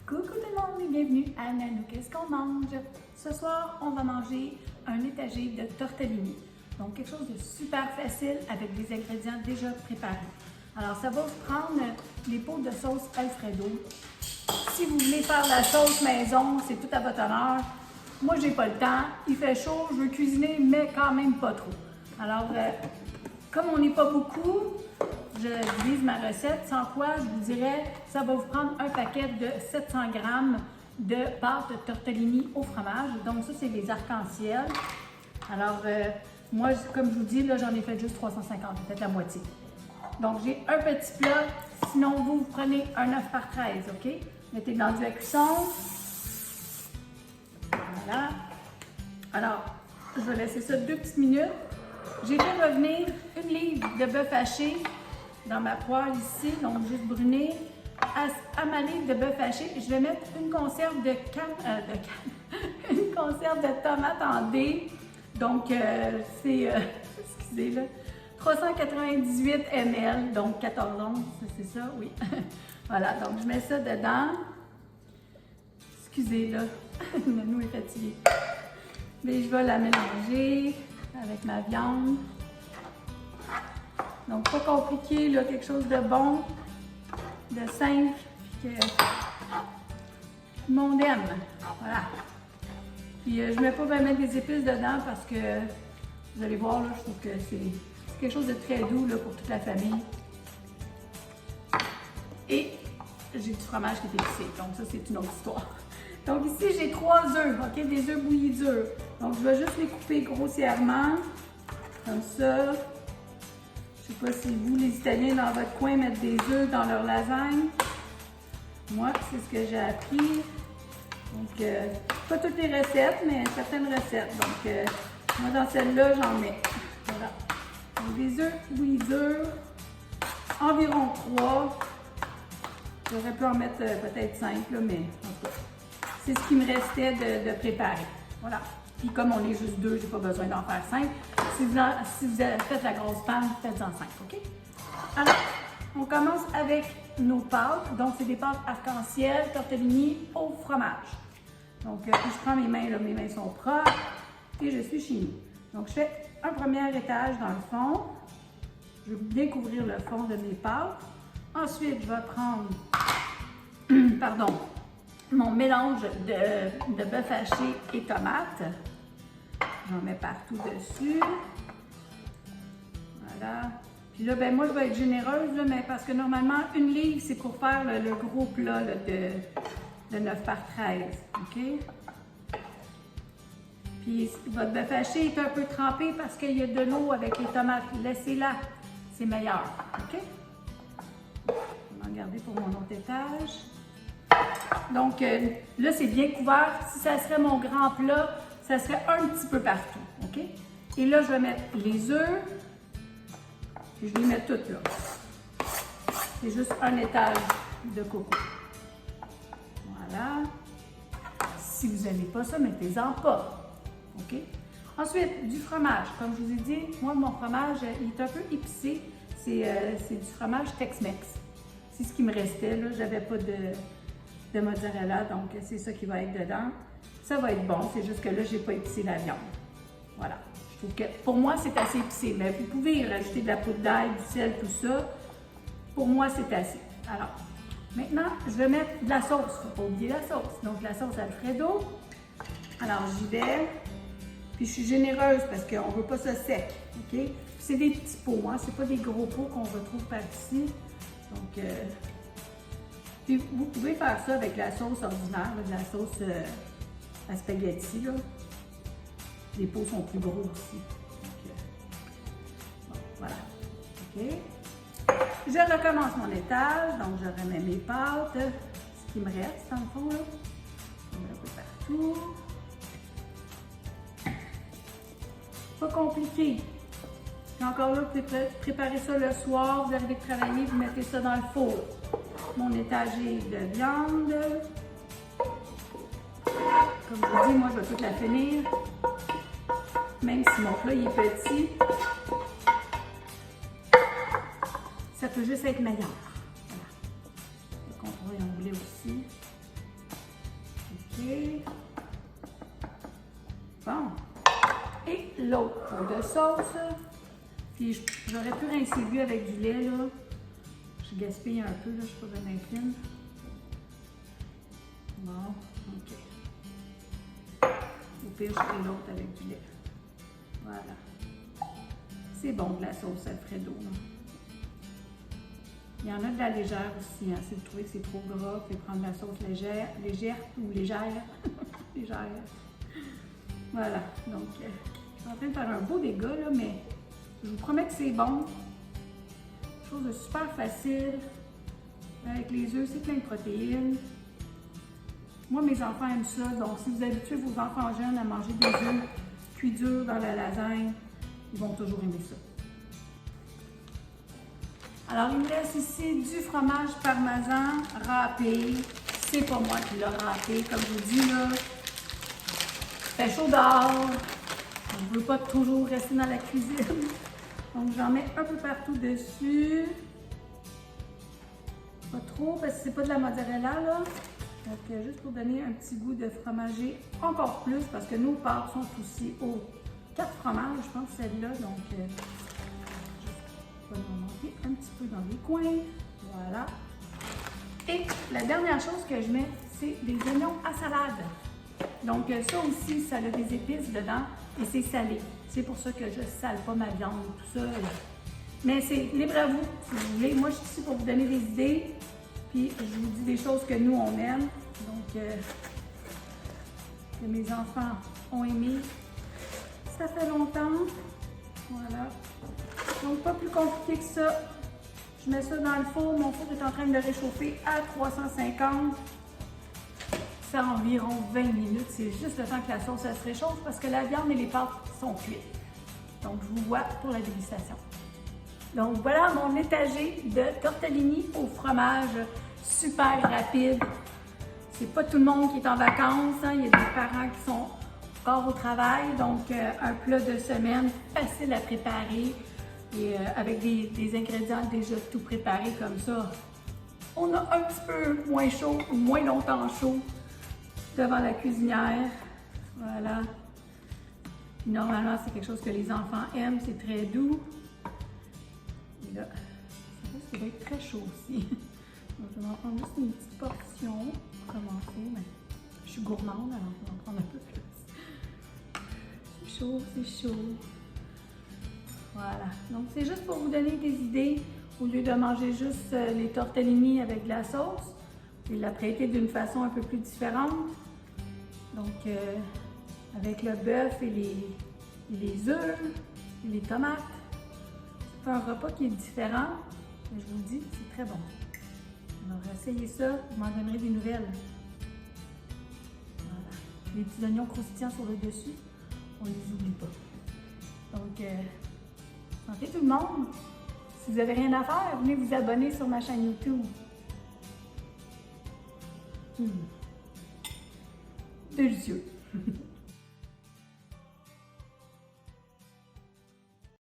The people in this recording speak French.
Coucou tout le monde et bienvenue à Nanou Qu'est-ce qu'on mange? Ce soir, on va manger un étagé de tortellini. Donc quelque chose de super facile avec des ingrédients déjà préparés. Alors ça va vous prendre les pots de sauce Alfredo. Si vous voulez faire la sauce maison, c'est tout à votre honneur. Moi, j'ai pas le temps, il fait chaud, je veux cuisiner, mais quand même pas trop. Alors, comme on n'est pas beaucoup, je divise ma recette, sans quoi je vous dirais, ça va vous prendre un paquet de 700 g de pâte de tortellini au fromage. Donc ça, c'est des arcs-en-ciel. Alors, moi, comme je vous dis, là, j'en ai fait juste 350, peut-être la moitié. Donc, j'ai un petit plat. Sinon, vous prenez un 9 par 13, OK? Mettez dans du cuisson. Voilà. Alors, je vais laisser ça 2 petites minutes. J'ai fait revenir 1 livre de bœuf haché dans ma poêle ici, donc juste brûler. À ma livre de bœuf haché, je vais mettre une conserve de une conserve de tomates en dés. Donc, c'est, excusez là, 398 ml, donc 14 onces, c'est ça, oui. Voilà, donc je mets ça dedans. Excusez là, Nanou est fatiguée. Mais je vais la mélanger avec ma viande. Donc, pas compliqué, là, quelque chose de bon, de simple, que tout le monde aime. Voilà. Puis, je ne vais pas mettre des épices dedans parce que, vous allez voir, là, je trouve que c'est quelque chose de très doux là, pour toute la famille. Et j'ai du fromage qui est épicé, donc ça, c'est une autre histoire. Donc ici, j'ai 3 œufs, OK? Des œufs bouillis durs. Donc, je vais juste les couper grossièrement, comme ça. Je ne sais pas si vous, les Italiens, dans votre coin, mettent des œufs dans leur lasagne. Moi, c'est ce que j'ai appris. Donc, pas toutes les recettes, mais certaines recettes. Donc, moi, dans celle-là, j'en mets. Voilà. Donc, des œufs bouillis durs, environ 3. J'aurais pu en mettre peut-être 5, là, mais en tout cas, c'est ce qui me restait de préparer. Voilà. Puis comme on est juste 2, j'ai pas besoin d'en faire 5. Si vous faites la grosse panne, faites-en 5, OK? Alors, on commence avec nos pâtes. Donc, c'est des pâtes arc-en-ciel, tortellini au fromage. Donc, je prends mes mains, là, mes mains sont propres et je suis chez nous. Donc, je fais un premier étage dans le fond. Je vais bien couvrir le fond de mes pâtes. Ensuite, je vais prendre, mon mélange de bœuf haché et tomates. J'en mets partout dessus. Voilà. Puis là, ben moi, je vais être généreuse, là, mais parce que normalement, 1 livre, c'est pour faire le gros plat là, de 9 par 13. OK? Puis votre bœuf haché est un peu trempé parce qu'il y a de l'eau avec les tomates. Laissez-la, c'est meilleur. OK? Je vais en garder pour mon autre étage. Donc là, c'est bien couvert. Si ça serait mon grand plat, ça serait un petit peu partout. OK? Et là, je vais mettre les œufs. Puis je les mets toutes là. C'est juste un étage de coco. Voilà. Si vous n'aimez pas ça, mettez-en pas. OK? Ensuite, du fromage. Comme je vous ai dit, moi, mon fromage, il est un peu épicé. C'est du fromage Tex-Mex. C'est ce qui me restait. Là, j'avais pas de mozzarella, donc c'est ça qui va être dedans. Ça va être bon, c'est juste que là, j'ai pas épicé la viande. Voilà. Je trouve que pour moi, c'est assez épicé, mais vous pouvez y rajouter de la poudre d'ail, du sel, tout ça. Pour moi, c'est assez. Alors, maintenant, je vais mettre de la sauce. Faut pas oublier la sauce. Donc, la sauce Alfredo. Alors, j'y vais. Puis, je suis généreuse parce qu'on veut pas ça sec. OK? C'est des petits pots, hein? C'est pas des gros pots qu'on retrouve par ici. Donc, puis vous pouvez faire ça avec la sauce ordinaire, de la sauce à spaghetti. Là. Les pots sont plus gros aussi. Donc, bon, voilà. OK. Je recommence mon étage. Donc, je remets mes pâtes. Ce qui me reste, dans le fond. Là. On met un peu partout. Pas compliqué. Puis encore là, vous pouvez préparer ça le soir. Vous arrivez de travailler, vous mettez ça dans le four. Mon étagé de viande. Comme je vous dis, moi, je vais toute la finir. Même si mon plat il est petit, ça peut juste être meilleur. Voilà. Le contrôle anglais aussi. sauce. Puis j'aurais pu rincer le avec du lait, là. Je gaspille un peu, là, je suis pas bien incline. Bon, ok. Au pire, je fais l'autre avec du lait. Voilà. C'est bon de la sauce Alfredo, là. Il y en a de la légère aussi, hein. Si vous trouvez que c'est trop gras, vous pouvez prendre de la sauce légère ou légère. Légère. Voilà, donc je suis en train de faire un beau dégât, là, mais je vous promets que c'est bon. Chose de super facile. Avec les œufs, c'est plein de protéines. Moi, mes enfants aiment ça, donc si vous habituez vos enfants jeunes à manger des œufs cuits durs dans la lasagne, ils vont toujours aimer ça. Alors, il me reste ici du fromage parmesan râpé. C'est pas moi qui l'ai râpé, comme je vous dis, là. Il fait chaud dehors. Je ne veux pas toujours rester dans la cuisine. Donc, j'en mets un peu partout dessus. Pas trop, parce que c'est pas de la mozzarella, là. Donc, juste pour donner un petit goût de fromager encore plus, parce que nos pâtes sont aussi aux 4 fromages, je pense, celle-là. Donc, je vais en manquer un petit peu dans les coins. Voilà. Et la dernière chose que je mets, c'est des oignons à salade. Donc, ça aussi, ça a des épices dedans et c'est salé. C'est pour ça que je ne sale pas ma viande et tout ça. Mais c'est libre à vous, si vous voulez. Moi, je suis ici pour vous donner des idées. Puis, je vous dis des choses que nous, on aime. Donc, que mes enfants ont aimé. Ça fait longtemps. Voilà. Donc, pas plus compliqué que ça. Je mets ça dans le four. Mon four est en train de réchauffer à 350. Ça environ 20 minutes. C'est juste le temps que la sauce elle se réchauffe parce que la viande et les pâtes sont cuites. Donc, je vous vois pour la dégustation. Donc, voilà mon étagé de tortellini au fromage super rapide. C'est pas tout le monde qui est en vacances. Hein. Il y a des parents qui sont encore au travail. Donc, un plat de semaine facile à préparer. Et avec des ingrédients déjà tout préparés comme ça, on a un petit peu moins chaud ou moins longtemps chaud devant la cuisinière. Voilà. Normalement, c'est quelque chose que les enfants aiment. C'est très doux. Et là, ça va être très chaud aussi. Donc, je vais en prendre juste une petite portion pour commencer. Mais je suis gourmande, alors je vais en prendre un peu plus. C'est chaud, c'est chaud. Voilà. Donc, c'est juste pour vous donner des idées. Au lieu de manger juste les tortellini avec de la sauce, et la prêter d'une façon un peu plus différente. Donc, avec le bœuf et les œufs et les tomates. C'est un repas qui est différent, mais je vous le dis, c'est très bon. Alors, essayez ça, vous m'en donnerez des nouvelles. Voilà. Les petits oignons croustillants sur le dessus, on ne les oublie pas. Donc, santé tout le monde! Si vous n'avez rien à faire, venez vous abonner sur ma chaîne YouTube. Délicieux!